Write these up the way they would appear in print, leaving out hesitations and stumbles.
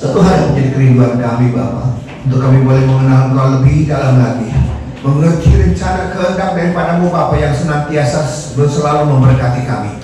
Satu hal yang menjadi kerinduan kami Bapa, untuk kami boleh mengenal Engkau lebih dalam lagi, mengerti rencana kehendak daripadamu Bapa yang senantiasa selalu memberkati kami.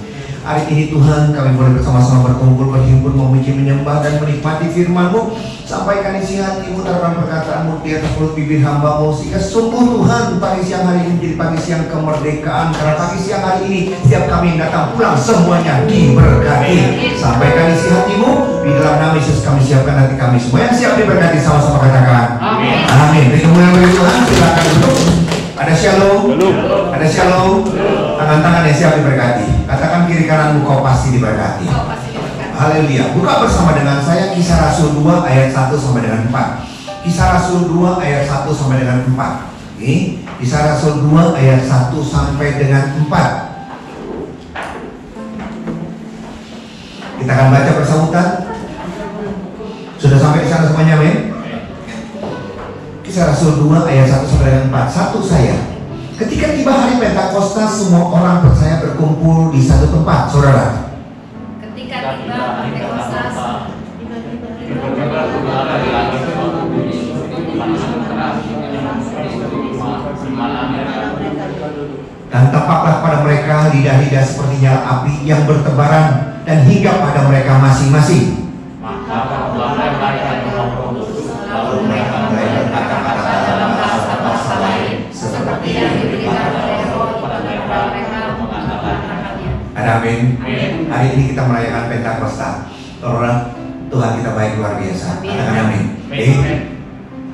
Hari ini Tuhan kami boleh bersama-sama berkumpul, berhimpun, memuji, menyembah dan menikmati firman-Mu. Sampaikan isi hati-Mu, taruhkan perkataan-Mu di atas mulut bibir hamba-Mu, sehingga sungguh Tuhan pagi siang hari ini menjadi pagi siang kemerdekaan. Karena pagi siang hari ini setiap kami yang datang pulang semuanya diberkati. Sampaikan isi hati-Mu, di dalam nama Yesus kami siapkan hati kami semua yang siap diberkati. Sama-sama katakan amin. Amin. Beri kemuliaan bagi Tuhan. Silakan duduk. Ada shalom. Ada shalom. Tangan-tangan yang siap diberkati. Katakan kiri kananmu, kau pasti diberkati. Haleluya. Buka bersama dengan saya Kisah Rasul 2 ayat 1 sampai dengan 4. Kisah Rasul 2 ayat 1 sampai dengan 4. Ini Kisah Rasul 2 ayat 1 sampai dengan 4. Kita akan baca bersahutan. Sudah sampai di sana semuanya, men? Kisah Rasul 2 ayat 1 sampai dengan 4. Satu saya. Ketika tiba hari Pentakosta, semua orang percaya berkumpul di satu tempat, saudara. Ketika tiba Pentakosta, dan tampaklah pada mereka lidah-lidah seperti nyala api yang bertebaran dan hinggap pada mereka masing-masing. Lalu mereka mulai berkata-kata dalam bahasa lain seperti yang diberikan oleh Roh kepada mereka mengatakannya. Amin. Hari ini kita merayakan Pentakosta. Saudara, Tuhan kita baik luar biasa. Katakan amin.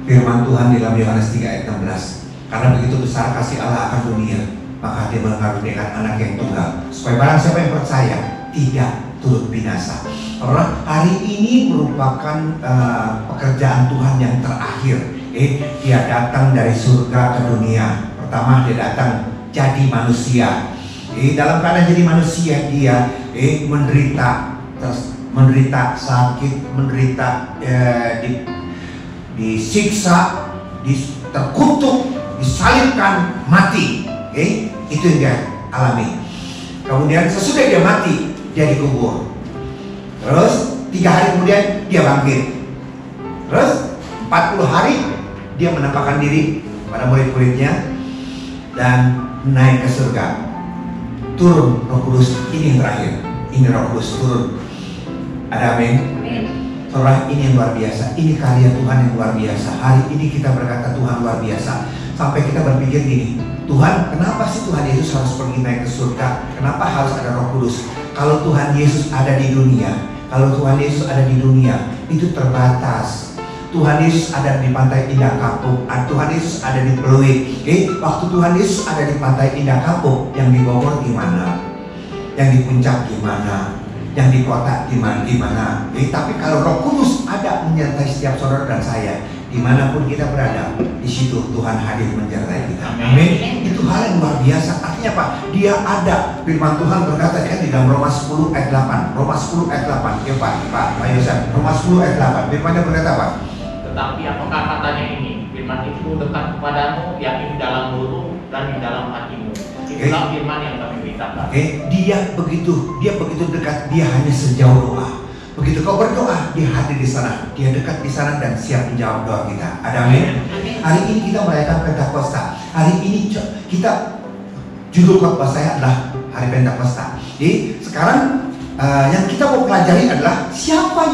Firman Tuhan di dalam Yohanes 3 ayat 16. Karena begitu besar kasih Allah akan dunia, maka Dia mengaruniakan anak yang tunggal, supaya barang siapa yang percaya tidak turut binasa. Saudara, hari ini merupakan pekerjaan Tuhan yang terakhir. Dia datang dari surga ke dunia. Pertama dia datang jadi manusia. Dalam keadaan jadi manusia dia menderita sakit, menderita disiksa, terkutuk, disalibkan, mati. Itu yang dia alami. Kemudian sesudah dia mati, dia dikubur. Terus 3 hari kemudian dia bangkit. Terus 40 hari dia menampakkan diri pada murid-muridnya dan naik ke surga. Turun Roh Kudus, ini yang terakhir. Ini Roh Kudus turun. Ada amin? Saudara, ini yang luar biasa. Ini karya Tuhan yang luar biasa. Hari ini kita berkata Tuhan luar biasa. Sampai kita berpikir gini, Tuhan, kenapa sih Tuhan Yesus harus pergi naik ke surga? Kenapa harus ada Roh Kudus? Kalau Tuhan Yesus ada di dunia, itu terbatas. Tuhan Yesus ada di Pantai Indah Kapuk, Tuhan Yesus ada di Pluit. Waktu Tuhan Yesus ada di Pantai Indah Kapuk, yang di Bogor gimana? Yang di Puncak gimana? Yang di kota gimana? Tapi kalau Roh Kudus ada menyertai setiap saudara dan saya, dimanapun kita berada, di situ Tuhan hadir menyertai kita. Amin. Itu hal yang luar biasa. Artinya apa? Dia ada. Firman Tuhan berkata kan di dalam Roma 10 ayat 8. Roma 10 ayat 8. Ya Pak Yosef. Roma 10 ayat 8. Firmannya berkata apa? Tetapi apakah katanya ini? Firman itu dekat kepadamu, yakni di dalam mulut dan di dalam hatimu. Itulah firman yang kami beritakan. Dia begitu dekat. Dia hanya sejauh doa. Begitu kau berdoa, dia hadir di sana, dia dekat di sana dan siap menjawab doa kita. Ada amin? Hari ini kita merayakan Pentakosta. Hari ini kita judul khotbah saya adalah Hari Pentakosta. Jadi sekarang yang kita mau pelajari adalah siapa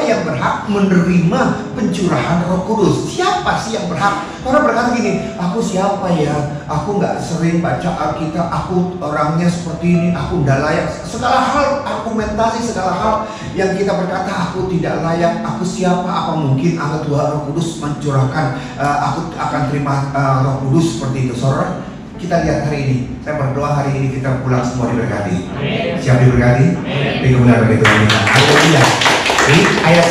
yang berhak menerima pencurahan Roh Kudus. Siapa sih yang berhak? Orang berkata gini, aku siapa ya? Aku nggak sering baca Alkitab, aku orangnya seperti ini, aku nggak layak. Segala hal argumentasi, segala hal yang kita berkata aku tidak layak, aku siapa? Apa mungkin Allah Tuhan Roh Kudus mencurahkan? Aku akan terima Roh Kudus seperti itu, saudara. Kita lihat hari ini, saya berdoa hari ini kita pulang semua diberkati. Siap diberkati? Beri kemuliaan bagi Tuhan kita. Haleluya. Jadi ayat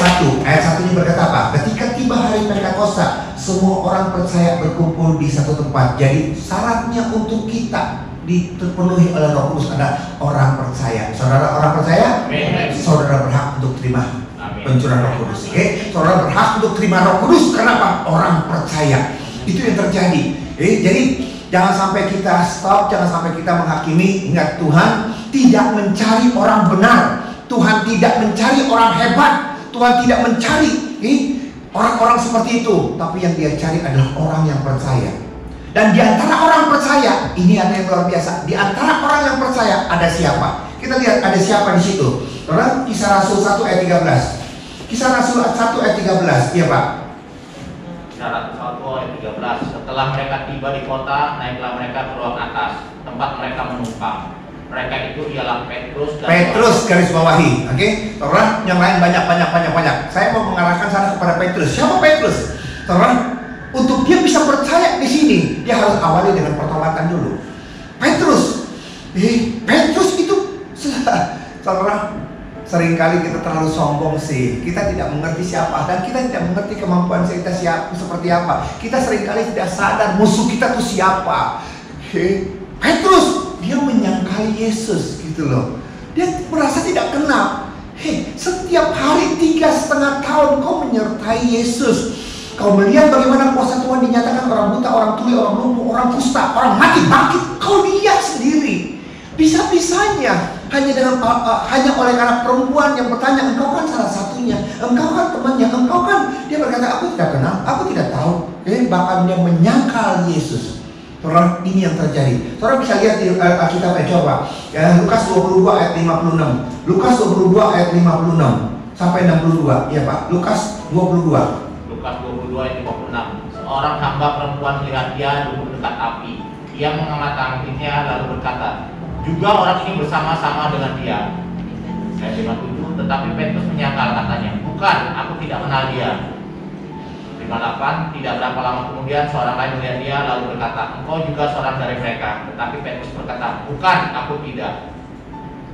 1 ini berkata apa? Ketika tiba hari Pentakosta, semua orang percaya berkumpul di satu tempat. Jadi syaratnya untuk kita dipenuhi oleh Roh Kudus adalah orang percaya. Saudara orang percaya? Saudara berhak untuk terima pencurahan Roh Kudus. Saudara berhak untuk terima Roh Kudus. Kenapa? Orang percaya. Itu yang terjadi. Jadi jangan sampai kita stop, jangan sampai kita menghakimi. Ingat, Tuhan tidak mencari orang benar, Tuhan tidak mencari orang hebat, Tuhan tidak mencari orang-orang seperti itu, tapi yang Dia cari adalah orang yang percaya. Dan di antara orang percaya, ini ada yang luar biasa. Di antara orang yang percaya ada siapa? Kita lihat ada siapa di situ. Orang Kisah Rasul 1 ayat 13. Kisah Rasul 1 ayat 13. Iya Pak. Kisah Rasul 1 ayat 13. Setelah mereka tiba di kota, naiklah mereka ke ruang atas, tempat mereka menumpang. Mereka itu ialah Petrus dan Petrus garis bawahi. Oke. Orang yang lain banyak. Saya mau mengarahkan sana kepada Petrus. Siapa Petrus? Orang untuk dia bisa percaya di sini, dia harus awali dengan pertobatan dulu. Petrus itu saudara, seringkali kita terlalu sombong sih. Kita tidak mengerti siapa dan kita tidak mengerti kemampuan kita seperti apa. Kita seringkali tidak sadar musuh kita itu siapa. Petrus, dia menyangkali Yesus gitu loh. Dia merasa tidak kenal. Setiap hari 3,5 tahun kau menyertai Yesus. Kau melihat bagaimana kuasa Tuhan dinyatakan, orang buta, orang tuli, orang lumpuh, orang kusta, orang mati bangkit. Kau lihat sendiri. Bisa-bisanya hanya oleh karena perempuan yang bertanya, engkau kan salah satunya, engkau kan temannya, engkau kan, dia berkata, aku tidak kenal, aku tidak tahu. Bahkan dia menyangkal Yesus. Saudara, ini yang terjadi. Saudara bisa lihat di Alkitab, coba Lukas 22 ayat 56. Lukas 22 ayat 56 sampai 62. Iya Pak, Lukas 22. Lukas 22 ayat 56. Seorang hamba perempuan melihat dia duduk dekat api. Ia mengamati-amatinya lalu berkata, juga orang ini bersama-sama dengan dia. Ayat 57. Tetapi Petrus menyangkal, katanya, bukan, aku tidak kenal dia. 58. Tidak berapa lama kemudian seorang lain melihat dia lalu berkata, engkau juga seorang dari mereka. Tetapi Petrus berkata, bukan, aku tidak.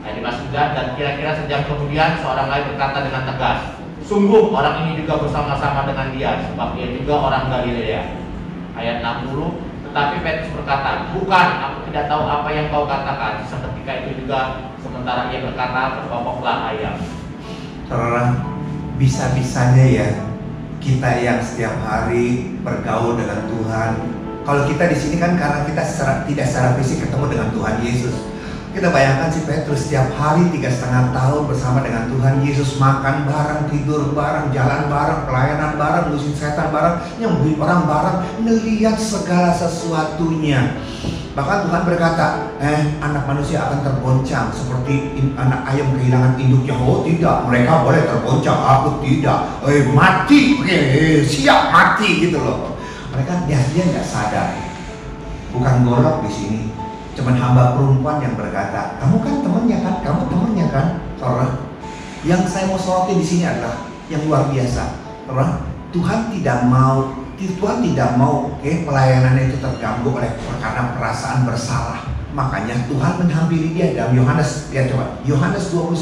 Ayat 59. Dan kira-kira sejam kemudian seorang lain berkata dengan tegas, sungguh orang ini juga bersama-sama dengan dia, sebab dia juga orang Galilea. Ayat 60. Tetapi Petrus berkata, bukan, aku tidak tahu apa yang kau katakan. Seketika itu juga sementara ia berkata, berkokoklah ayam. Saudara, bisa-bisanya ya kita yang setiap hari bergaul dengan Tuhan. Kalau kita di sini kan karena kita tidak secara fisik ketemu dengan Tuhan Yesus. Kita bayangkan si Petrus setiap hari 3,5 tahun bersama dengan Tuhan Yesus, makan bareng, tidur bareng, jalan bareng, pelayanan bareng, ngusir setan bareng, nyembuhin orang bareng, melihat segala sesuatunya. Bahkan Tuhan berkata, anak manusia akan tergoncang seperti anak ayam kehilangan induknya. Oh tidak, mereka boleh tergoncang, aku tidak. Mati, siap mati gitu loh. Mereka dia nggak sadar, bukan golok di sini. Cuman hamba perempuan yang berkata, kamu kan temannya kan, kamu temannya kan, saudara. Yang saya mau soroti di sini adalah yang luar biasa, saudara. Tuhan tidak mau pelayanannya itu terganggu oleh karena perasaan bersalah. Makanya Tuhan menghampiri dia dalam Yohanes, lihat coba, Yohanes 21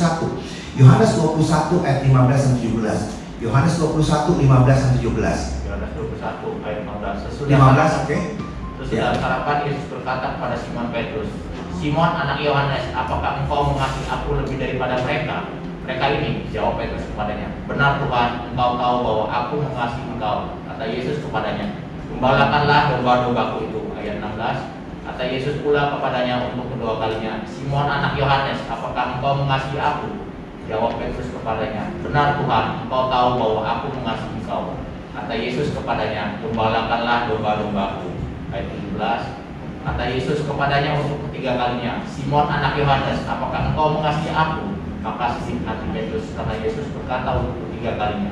ayat 15 dan 17. Yohanes 21 15 dan 17. Yohanes 21 ayat 15. Sesudah 15, oke. Sesudah sarapan, Yesus berkata kepada Simon Petrus, Simon anak Yohanes, apakah engkau mengasihi aku lebih daripada mereka? Mereka ini, jawab Petrus kepadanya, benar Tuhan, engkau tahu bahwa aku mengasihi engkau. Kata Yesus kepadanya, gembalakanlah domba-dombaku itu. Ayat 16. Kata Yesus pula kepadanya untuk kedua kalinya, Simon anak Yohanes, apakah engkau mengasihi aku? Jawab Petrus kepadanya, benar Tuhan, engkau tahu bahwa aku mengasihi engkau. Kata Yesus kepadanya, gembalakanlah domba-dombaku. Ayat 17. Kata Yesus kepadanya untuk ketiga kalinya, Simon anak Yohanes, apakah engkau mengasihi aku? Maka sisip hati Petrus karena Yesus berkata untuk ketiga kalinya.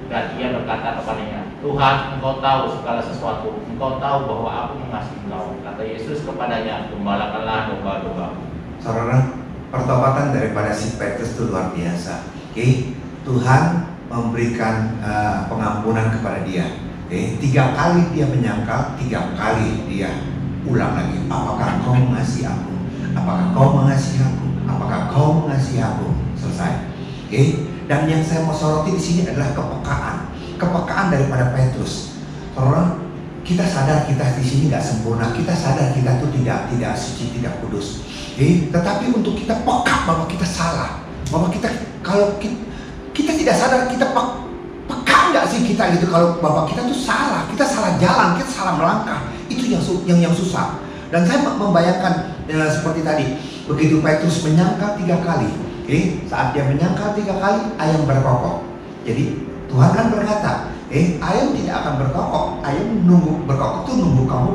Dan ia berkata kepadanya, Tuhan, engkau tahu segala sesuatu, engkau tahu bahwa aku mengasihi engkau. Kata Yesus kepadanya, gembalakanlah domba-dombaku. Saudara, pertobatan daripada si Petrus itu luar biasa. Tuhan memberikan pengampunan kepada dia. 3 kali dia menyangkal, 3 kali dia ulang lagi. Apakah kau mengasihi aku? Apakah kau mengasihi aku? Apakah kau mengasihi aku? Selesai. Dan yang saya mau soroti di sini adalah kepekaan daripada Petrus. Karena kita sadar kita di sini nggak sempurna, kita sadar kita tuh tidak suci, tidak kudus. Tetapi untuk kita peka bahwa kita salah, bahwa kalau kita tidak sadar kita peka nggak sih kita gitu kalau bahwa kita tuh salah, kita salah jalan, kita salah melangkah. Itu yang susah. Dan saya membayangkan seperti tadi, begitu Petrus menyangkal 3 kali, saat dia menyangkal 3 kali, ayam berkokok. Jadi Tuhan kan berkata, ayam tidak akan berkokok. Ayam nunggu berkokok tuh nunggu kamu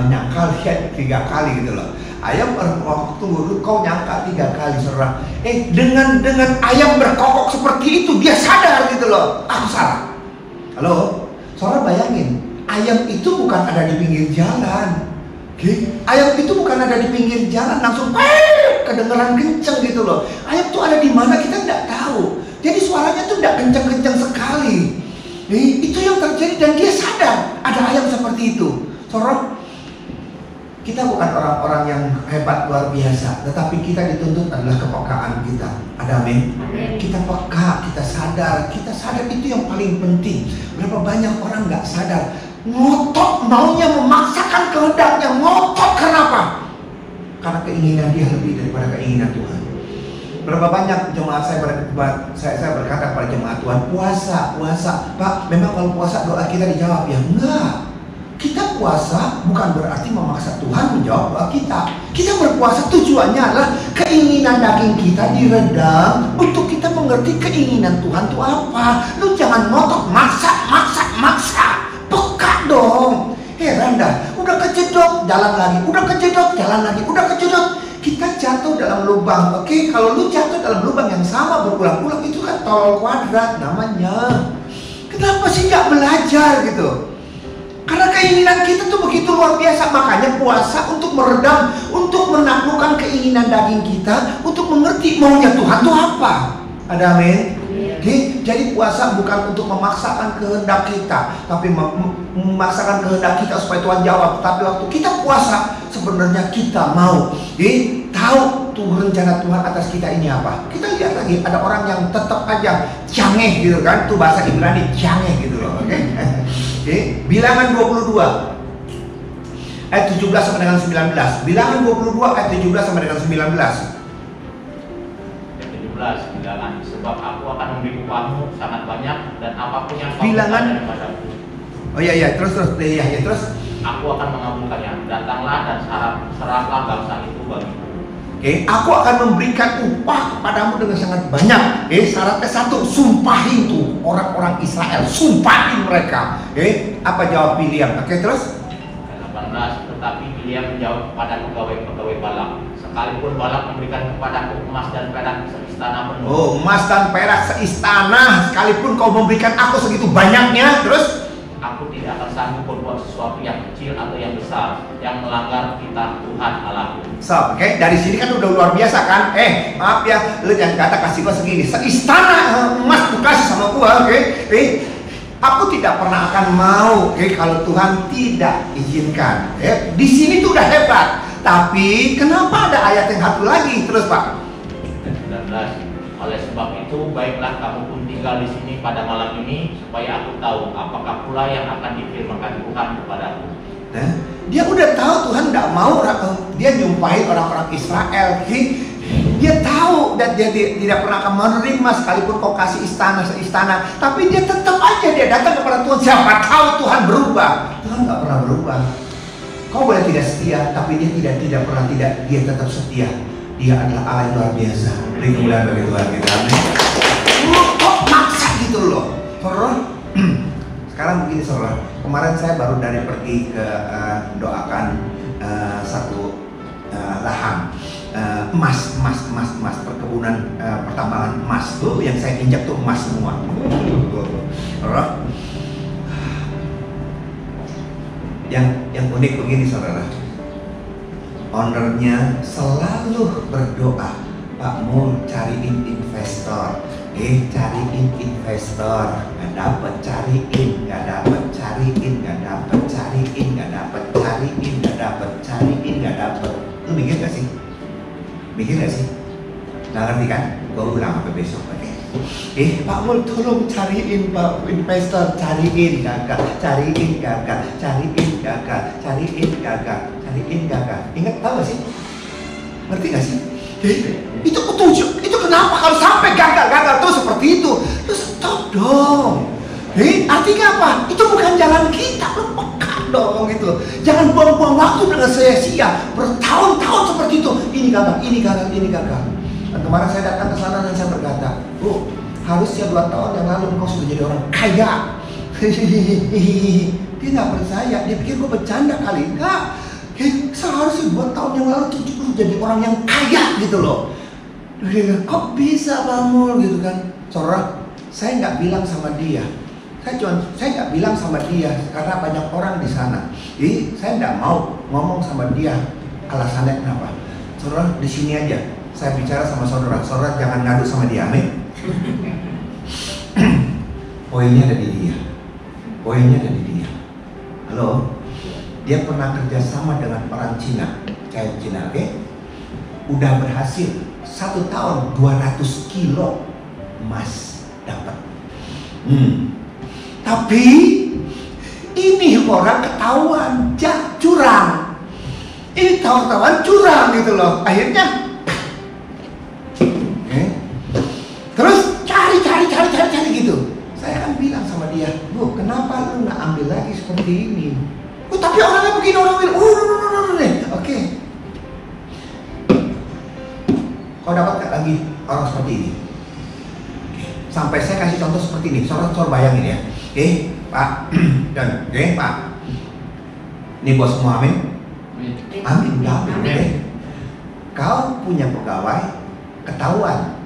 nyangkal 3 kali gitu loh. Ayam berkokok tunggu kau nyangkal 3 kali, saudara. Dengan ayam berkokok seperti itu dia sadar gitu loh. Aku salah. Halo, saudara bayangin, ayam itu bukan ada di pinggir jalan. Ayam itu bukan ada di pinggir jalan langsung kedengeran kenceng gitu loh. Ayam tuh ada di mana kita nggak tahu. Jadi suaranya tuh nggak kenceng-kenceng sekali. Itu yang terjadi dan dia sadar ada ayam seperti itu. Saudara, kita bukan orang-orang yang hebat luar biasa, tetapi kita dituntut adalah kepekaan kita. Ada amin? Kita peka, kita sadar itu yang paling penting. Berapa banyak orang nggak sadar, ngotot maunya memaksakan kehendaknya, ngotot kenapa? Karena keinginan dia lebih daripada keinginan Tuhan. Berapa banyak jemaat saya berkata kepada jemaat Tuhan, puasa, Pak, memang kalau puasa doa kita dijawab ya? Enggak. Kita puasa bukan berarti memaksa Tuhan menjawab doa kita. Kita berpuasa tujuannya adalah keinginan daging kita diredam untuk kita mengerti keinginan Tuhan itu apa. Lu jangan ngotot maksa. Peka dong. Heran dah. Udah kejedot jalan lagi, udah kejedot jalan lagi, udah kejedot. Kita jatuh dalam lubang. Oke, kalau lu jatuh dalam lubang yang sama berulang-ulang itu kan tol kuadrat namanya. Kenapa sih nggak belajar gitu? Karena keinginan kita tuh begitu luar biasa. Makanya puasa untuk meredam, untuk menaklukkan keinginan daging kita, untuk mengerti maunya Tuhan itu apa. Ada amin? Jadi puasa bukan untuk memaksakan kehendak kita, tapi memaksakan kehendak kita supaya Tuhan jawab. Tapi waktu kita puasa, sebenarnya kita mau tahu tuh rencana Tuhan atas kita ini apa. Kita lihat lagi, ada orang yang tetap aja cangeh gitu kan. Itu bahasa Ibrani, cangeh gitu loh. Oke. Bilangan 22 ayat 17 sampai dengan 19. Bilangan 22 ayat 17 sampai dengan 19. Bilangan, sebab aku akan memberi upahmu sangat banyak dan apapun yang kau Bilangan padaku. Oh iya terus aku akan mengabulkannya. Datanglah dan serahlah bangsa itu bagiku. Aku akan memberikan upah kepadamu dengan sangat banyak. Syaratnya satu, sumpahin tuh orang-orang Israel, sumpahin mereka. Apa jawab Biliam? Terus 18, tetapi Biliam menjawab kepada pegawai-pegawai Balak, sekalipun Balak memberikan kepadaku emas dan perak seistana penuh. Oh, emas dan perak seistana, sekalipun kau memberikan aku segitu banyaknya, terus aku tidak akan sanggup berbuat sesuatu yang kecil atau yang besar yang melanggar kitab Tuhan Allahku. Dari sini kan udah luar biasa kan? Maaf ya, lu jangan kata kasih gua segini, seistana emas tuh kasih sama gua, aku tidak pernah akan mau, kalau Tuhan tidak izinkan. Di sini tuh udah hebat. Tapi kenapa ada ayat yang satu lagi terus Pak? 19. Oleh sebab itu baiklah kamu pun tinggal di sini pada malam ini supaya aku tahu apakah pula yang akan difirmankan Tuhan kepadaku. Dia udah tahu Tuhan nggak mau dia nyumpahin orang-orang Israel. Dia tahu dan dia tidak pernah akan menerima sekalipun kau kasih istana. Tapi dia tetap aja dia datang kepada Tuhan. Siapa tahu Tuhan berubah? Tuhan nggak pernah berubah. Kau boleh tidak setia, tapi dia tidak pernah tidak. Dia tetap setia. Dia adalah Allah yang luar biasa. Beri kemuliaan bagi Tuhan kita. Kok maksa gitu loh, saudara? Sekarang begini saudara. Kemarin saya baru dari pergi ke doakan satu lahan emas perkebunan pertambangan emas tuh yang saya injak tuh emas semua. Yang unik begini saudara, ownernya selalu berdoa, Pak mau cariin investor, cariin investor, nggak dapet, cariin, nggak dapet, cariin, nggak dapet, cariin, nggak dapet, cariin, nggak dapet, cariin, nggak dapet. Lu mikir gak sih? Nggak ngerti kan? Gua ulang sampai besok. Pak Mul tolong cariin Pak investor, cariin gagal, cariin gagal, cariin gagal, cariin gagal, cariin gagal. Ingat tahu gak sih? Ngerti gak sih? Itu petunjuk. Itu kenapa kalau sampai gagal terus seperti itu? Terus stop dong. Artinya apa? Itu bukan jalan kita. Lu peka dong gitu. Jangan buang-buang waktu dengan sia-sia. Bertahun-tahun seperti itu. Ini gagal. Dan kemarin saya datang ke sana dan saya berkata, Bu, harusnya 2 tahun yang lalu engkau sudah jadi orang kaya. Dia nggak percaya, dia pikir gue bercanda kali. Enggak, seharusnya 2 tahun yang lalu tuh lu jadi orang yang kaya gitu loh. Dia bilang, kok bisa Bang Mul gitu kan. Saudara, saya nggak bilang sama dia. Saya nggak bilang sama dia karena banyak orang di sana. Jadi saya nggak mau ngomong sama dia alasannya kenapa. Saudara, di sini aja saya bicara sama saudara. Saudara jangan ngadu sama dia, amin. Poinnya ada di dia. Poinnya ada di dia. Halo, dia pernah kerja sama dengan orang Cina, kayak Cina, oke? Udah berhasil 1 tahun 200 kilo emas dapat. Tapi ini orang ketahuan curang. Ini tahu-tahuan curang gitu loh. Akhirnya terus cari gitu. Saya kan bilang sama dia, Bu, kenapa lu nggak ambil lagi seperti ini? Tapi orangnya begini, Oke. Kau dapat nggak lagi orang seperti ini? Sampai saya kasih contoh seperti ini. Saudara bayangin ya. Pak, dan Pak, ini bos semua, amin. Amin, udah amin. Kau punya pegawai, ketahuan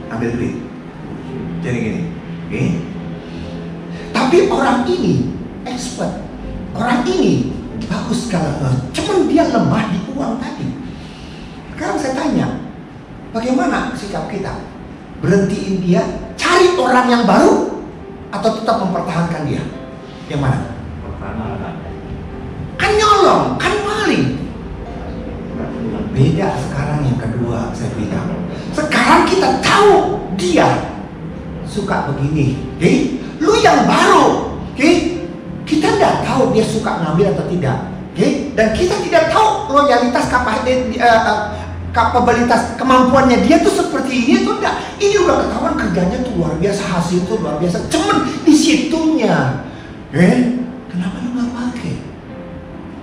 ambil duit. Jadi gini, tapi orang ini expert, orang ini bagus sekali, cuman dia lemah di uang tadi. Sekarang saya tanya, bagaimana sikap kita? Berhentiin dia, cari orang yang baru, atau tetap mempertahankan dia? Yang mana? Kan nyolong, kan maling. Beda sekarang yang kedua, saya bilang. Sekarang kita tahu dia suka begini, lu yang baru, kita tidak tahu dia suka ngambil atau tidak, dan kita tidak tahu loyalitas, kapabilitas, kemampuannya dia tuh seperti ini tuh enggak. Ini udah ketahuan kerjanya tuh luar biasa, hasil tuh luar biasa, cuman di situnya, kenapa lu nggak pakai?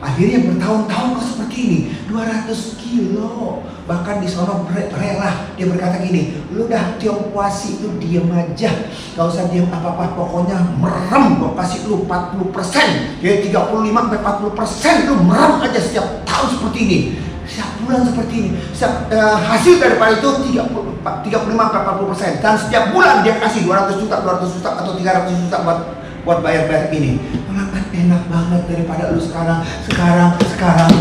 Akhirnya bertahun-tahun kok seperti ini, 200 kilo. Bahkan di sono rela, dia berkata gini, lu dah tiongpuasi, lu diem aja, gak usah diem apa-apa, pokoknya merem, gue kasih lu 40%, ya 35-40%, lu merem aja setiap tahun seperti ini, setiap bulan seperti ini, setiap hasil daripada itu 35-40%, dan setiap bulan dia kasih 200 juta atau 300 juta buat bayar ini. Kan enak banget daripada lu sekarang tak peka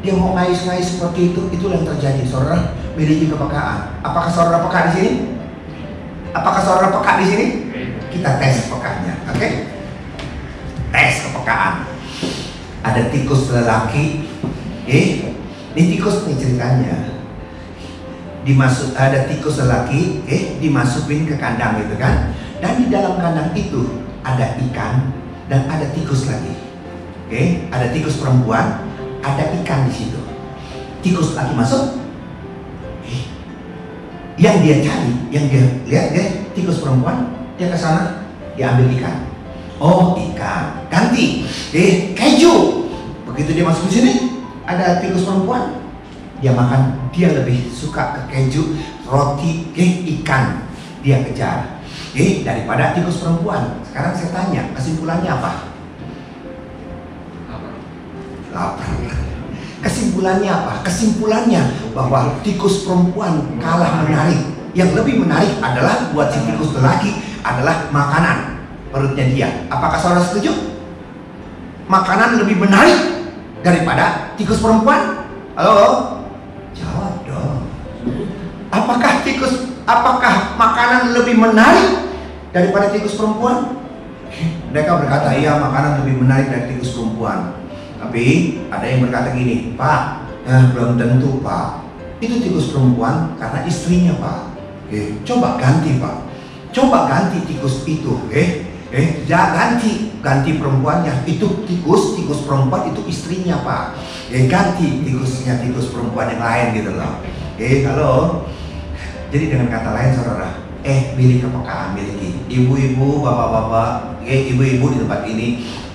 dia mau ngais-ngais seperti itu. Itulah yang terjadi, saudara. Miliki kepekaan. Apakah saudara peka di sini? Apakah saudara peka di sini? Kita tes pekanya, oke? Tes kepekaan. Ada tikus lelaki, ini tikus nih ceritanya. Ada tikus lelaki, dimasukin ke kandang gitu kan? Dan di dalam kandang itu ada ikan dan ada tikus lagi. Ada tikus perempuan, ada ikan di situ. Tikus lagi masuk, yang dia cari, yang dia lihat, tikus perempuan, dia ke sana, dia ambil ikan. Oh, ikan, ganti, keju. Begitu dia masuk di sini, ada tikus perempuan, dia makan, dia lebih suka ke keju, roti, ikan, dia kejar. Daripada tikus perempuan. Sekarang saya tanya, kesimpulannya apa? Lapar. Kesimpulannya apa? Kesimpulannya bahwa tikus perempuan kalah menarik. Yang lebih menarik adalah buat si tikus lelaki adalah makanan perutnya dia. Apakah saudara setuju? Makanan lebih menarik daripada tikus perempuan? Halo? Jawab dong. Apakah makanan lebih menarik daripada tikus perempuan? Mereka berkata, iya, makanan lebih menarik dari tikus perempuan. Tapi ada yang berkata gini, Pak, belum tentu Pak. Itu tikus perempuan karena istrinya Pak. Coba ganti Pak. Coba ganti tikus itu. Ganti perempuannya. Itu tikus perempuan itu istrinya Pak. Ganti tikus perempuan yang lain gitu loh. Halo. Jadi dengan kata lain saudara, milih kepekaan, miliki. Ibu-ibu, bapak-bapak, ibu-ibu di tempat ini,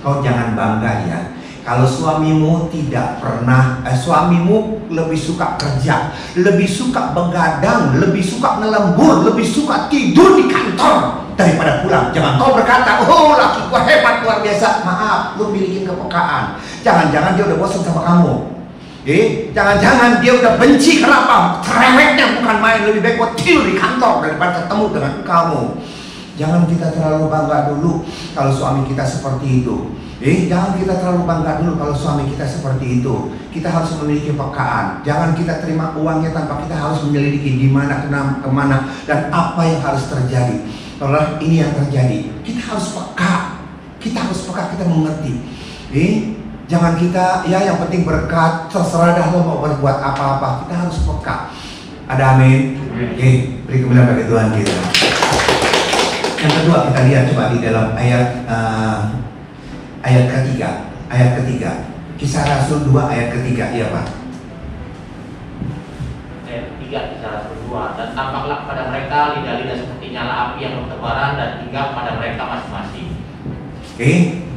kau jangan bangga ya. Kalau suamimu tidak pernah, suamimu lebih suka kerja, lebih suka begadang, lebih suka ngelembur, lebih suka tidur di kantor daripada pulang. Jangan kau berkata, oh laki gua hebat luar biasa. Maaf, lu milikin kepekaan. Jangan-jangan dia udah bosan sama kamu. Jangan-jangan dia udah benci. Kenapa? Cerewetnya bukan main. Lebih baik gua tidur di kantor daripada ketemu dengan kamu. Jangan kita terlalu bangga dulu kalau suami kita seperti itu. Jangan kita terlalu bangga dulu kalau suami kita seperti itu. Kita harus memiliki pekaan. Jangan kita terima uangnya tanpa kita harus menyelidiki di mana, kemana, dan apa yang harus terjadi. Kalau ini yang terjadi, kita harus peka. Kita harus peka, kita mengerti. Jangan kita, ya yang penting berkat, terserah dah lo mau berbuat apa-apa. Kita harus peka. Ada amin? Beri kemuliaan bagi Tuhan kita. Yang kedua kita lihat coba di dalam ayat ketiga, Kisah Rasul 2 ayat ketiga, iya Pak. Ayat 3 Kisah Rasul 2. Dan tampaklah pada mereka lidah-lidah seperti nyala api yang bertebaran dan hingga pada mereka masing-masing.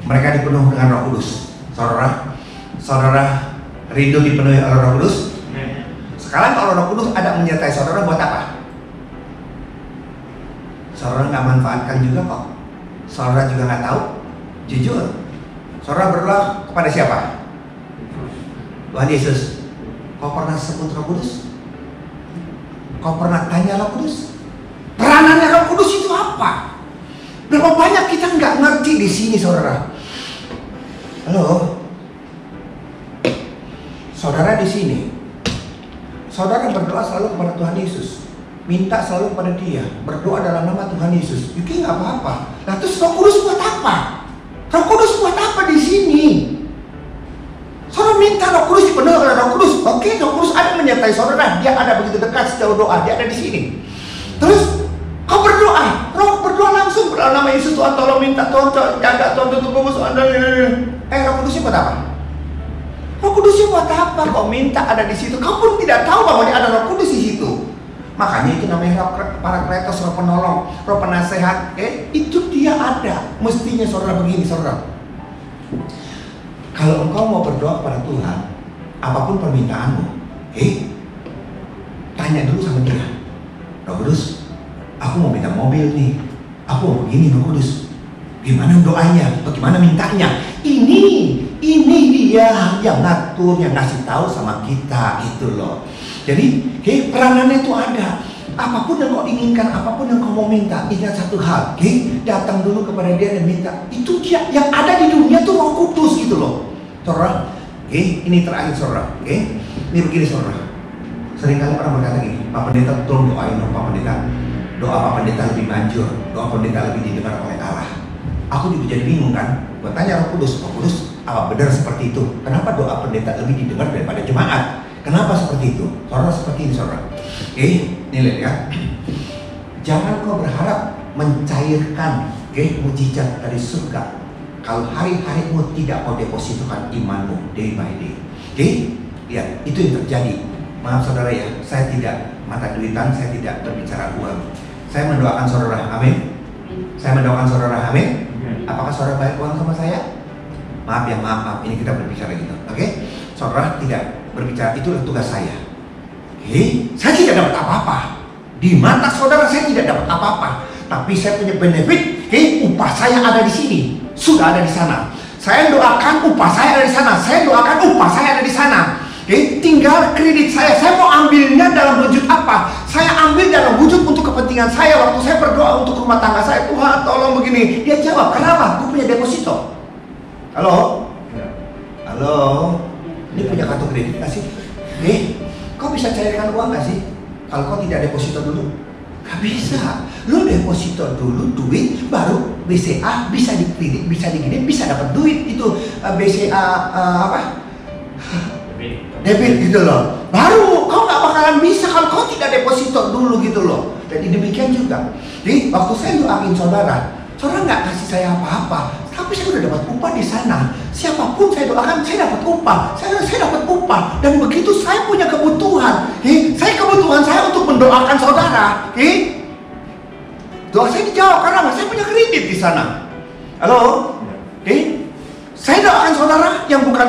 Mereka dipenuhi dengan Roh Kudus. Saudara rindu dipenuhi oleh Roh Kudus? Sekarang kalau Roh Kudus ada menyertai saudara buat apa? Saudara nggak manfaatkan juga kok. Saudara juga nggak tahu. Jujur, saudara berdoa kepada siapa? Tuhan Yesus. Kau pernah sebut Roh Kudus? Kau pernah tanya Roh Kudus? Peranannya Roh Kudus itu apa? Berapa banyak kita nggak ngerti di sini, saudara? Halo, saudara di sini. Saudara berdoa selalu kepada Tuhan Yesus, minta selalu kepada Dia, berdoa dalam nama Tuhan Yesus. Itu nggak apa-apa. Nah terus Roh Kudus buat apa? Roh Kudus buat apa di sini? Saudara minta Roh Kudus dipenuhi oleh Roh Kudus. Oke, Roh Kudus ada menyertai saudara. Dia ada begitu dekat sejauh doa. Dia ada di sini. Terus kau berdoa. Roh berdoa langsung dalam nama Yesus. Tuhan tolong minta, Tuhan jaga, Tuhan tutup musuh Anda. Roh Kudusnya buat apa? Roh Kudusnya buat apa? Kau minta ada di situ. Kau pun tidak tahu bahwa ada Roh Kudus di situ. Makanya itu namanya para Parakletos, Roh penolong, Roh penasehat. Itu dia ada. Mestinya saudara begini, saudara. Kalau engkau mau berdoa kepada Tuhan, apapun permintaanmu, tanya dulu sama Dia. Roh Kudus, aku mau minta mobil nih. Aku mau begini, Roh Kudus. Gimana doanya? Bagaimana mintanya? Ini Dia yang ngatur, yang ngasih tahu sama kita itu loh. Jadi, peranannya itu ada. Apapun yang kau inginkan, apapun yang kau mau minta, ingat satu hal, datang dulu kepada Dia dan minta. Itu Dia yang ada di dunia tuh Roh Kudus gitu loh, saudara. Ini terakhir saudara. Ini begini saudara. Seringkali orang berkata gini, Pak Pendeta tolong doain dong Pak Pendeta. Doa Pak Pendeta lebih manjur, doa Pendeta lebih didengar oleh Allah. Aku juga jadi bingung kan. Gue tanya Roh Kudus, apa benar seperti itu? Kenapa doa pendeta lebih didengar daripada jemaat? Kenapa seperti itu? Saudara seperti ini saudara. Ini lihat ya. Jangan kau berharap mencairkan mujizat dari surga kalau hari-harimu tidak kau depositokan imanmu day by day. Lihat, itu yang terjadi. Maaf saudara ya, saya tidak mata duitan, saya tidak berbicara uang. Saya mendoakan saudara, amin. Saya mendoakan saudara, amin. Apakah saudara bayar uang sama saya? Maaf ya, maaf. Ini kita berbicara gitu, oke? Saudara tidak berbicara, itu tugas saya. Saya tidak dapat apa-apa. Di mata saudara saya tidak dapat apa-apa. Tapi saya punya benefit. Upah saya ada di sini, sudah ada di sana. Saya doakan upah saya ada di sana. Saya doakan upah saya ada di sana. Tinggal kredit saya mau ambilnya dalam wujud apa? Saya ambil dalam wujud untuk kepentingan saya. Waktu saya berdoa untuk rumah tangga saya, Tuhan tolong begini. Dia jawab, kenapa? Gue punya deposito. Halo? Halo? Ini punya kartu kredit gak sih? Kau bisa cairkan uang gak sih? Kalau kau tidak deposito dulu? Gak bisa. Lu deposito dulu duit, baru BCA bisa dikredit, bisa digini, bisa dapat duit. Itu BCA apa? Debit gitu loh. Baru kau gak bakalan bisa kalau kau tidak deposito dulu gitu loh. Jadi demikian juga. Jadi waktu saya doain saudara nggak kasih saya apa-apa, tapi saya udah dapat upah di sana. Siapapun saya doakan, saya dapat upah. Saya dapat upah. Dan begitu saya punya kebutuhan, kebutuhan saya untuk mendoakan saudara, doa saya dijawab karena saya punya kredit di sana. Halo, Saya doakan saudara yang bukan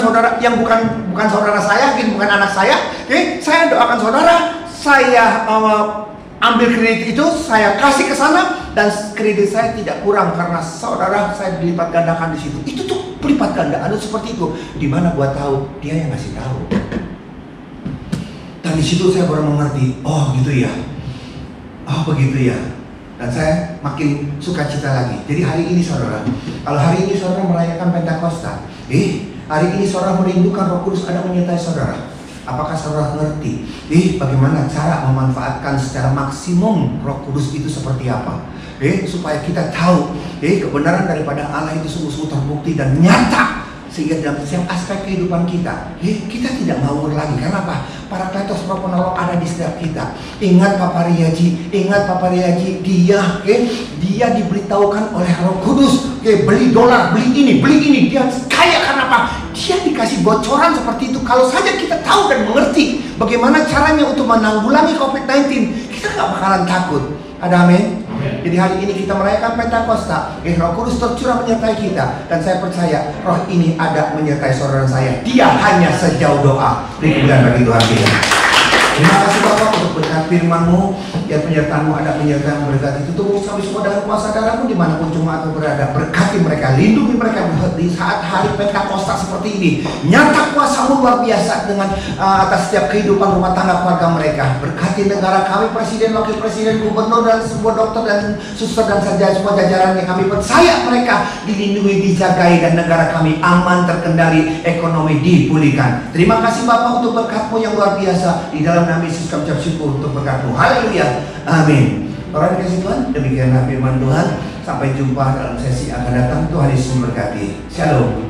saudara saya, bukan anak saya. Oke, saya doakan saudara. Saya ambil kredit itu, saya kasih ke sana, dan kredit saya tidak kurang karena saudara saya dilipat gandakan di situ. Itu tuh pelipat gandaan seperti itu. Di mana gua tahu dia yang ngasih tahu. Dan di situ saya baru mengerti, oh gitu ya, oh begitu ya. Dan saya makin suka cita lagi. Jadi hari ini saudara, kalau hari ini saudara merayakan Pentakosta, hari ini saudara merindukan Roh Kudus ada menyertai saudara. Apakah saudara ngerti? Bagaimana cara memanfaatkan secara maksimum Roh Kudus itu seperti apa? Supaya kita tahu, kebenaran daripada Allah itu sungguh-sungguh terbukti dan nyata. Sehingga dalam setiap aspek kehidupan kita, kita tidak ngawur lagi. Kenapa? Parakletos Roh Penolong ada di setiap kita. Ingat Papa Riaji, dia diberitahukan oleh Roh Kudus, beli dolar, beli ini, dia kaya karena apa? Dia dikasih bocoran seperti itu. Kalau saja kita tahu dan mengerti bagaimana caranya untuk menanggulangi COVID-19, kita nggak bakalan takut. Ada amin? Jadi hari ini kita merayakan Pentakosta, Roh Kudus tercurah menyertai kita, dan saya percaya Roh ini ada menyertai saudara saya. Dia hanya sejauh doa. Beri kemuliaan bagi Tuhan kita. Terima kasih Bapak untuk berkat firman-Mu. Ya penyertaan-Mu ada menyertai berkat itu tubuh sampai semua dalam kuasa darah-Mu dimanapun jemaat berada. Berkati mereka, lindungi mereka di saat hari Pentakosta seperti ini. Nyata kuasa-Mu luar biasa dengan atas setiap kehidupan rumah tangga keluarga mereka. Berkati negara kami, presiden, wakil presiden, gubernur, dan semua dokter dan suster dan saja semua jajaran yang kami percaya mereka dilindungi, dijagai, dan negara kami aman, terkendali, ekonomi dipulihkan. Terima kasih Bapak untuk berkat-Mu yang luar biasa. Di dalam nama Yesus kami ucap syukur untuk berkat-Mu. Haleluya. Amin. Orang dikasih Tuhan, demikianlah firman Tuhan. Sampai jumpa dalam sesi akan datang. Tuhan Yesus memberkati. Shalom.